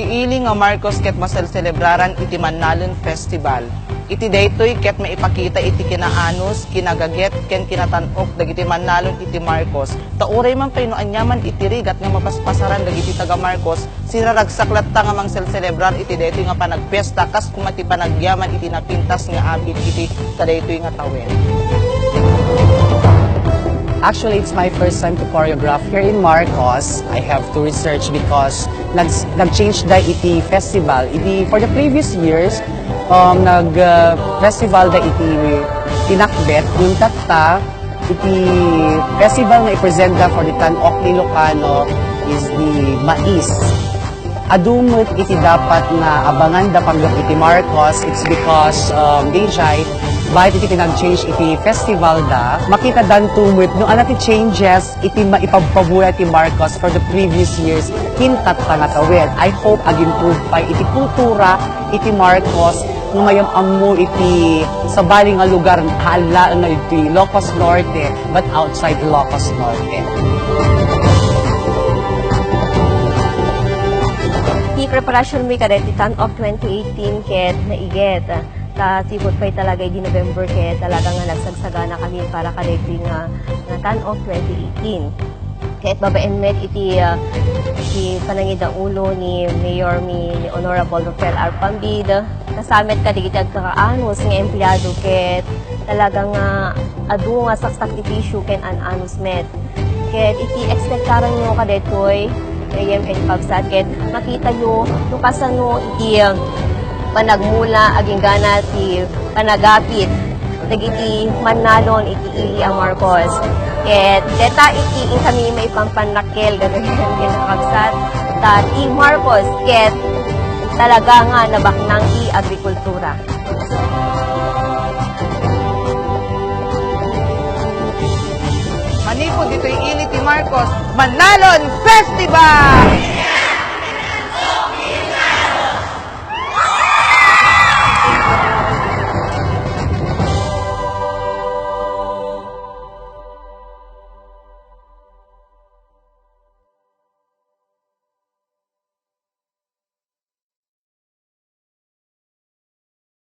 Iti ili nga Marcos ket masel celebraran iti Mannalon Festival. Iti daytoy ket maipakita iti kinaanos, kinagaget, ken kinatanok dagiti Mannalon iti Marcos. Tauray man pay no anyaman iti rigat nga mapaspasaran dagiti taga Marcos, sinaragsaklat ta nga mangsel celebrar iti daytoy nga panagpesta kas kumati panagyaman iti napintas nga abit iti kadaytoy nga tawen. Actually, it's my first time to choreograph here in Marcos. I have to research because nag-change da iti festival. For the previous years, nag-festival da iti tinakbet. Yung tatta, iti festival na i-present da for the Tanok ni Ilocano is the Mais. Adumot iti dapat na abangan da panggap iti Marcos. It's because Dayjay, bahit iti pinag-change iti festival da, makita dan tumwit no anak ti changes iti maipagpabuya ti Marcos for the previous years, hintat ta nga tawid. I hope ag-improve pa iti kultura iti Marcos no mayam ammo iti sa baling nga lugar hala nga iti Ilocos Norte but outside Ilocos Norte. Di preparasyon mo kadet ti Tanok 2018 ket naiget. Sibot pa'y talaga di November kaya talaga nga nagsagsagana kami para kadagdi nga Tanok 2018. Kahit babaen met iti panangid ang ulo ni Mayor ni Honorable Rafael R. Pambid. Kasamet ka digit agkakaanos nga empleyado ket talaga nga adu nga saksak iti issue ken an-anos met. Ket iti ekspektaran nyo kadetoy kayem ken pagsat ket makita nyo kasano iti panagmula aging gana ti panagapit dagiti Mannalon iti ili ang Marcos. Ket deta iti kami may pampanakil gagawin ginakagsat ta ti Marcos ket talaga nga nabaknang i agrikultura. Manipod dito'y ili ti Marcos, Mannalon Festival!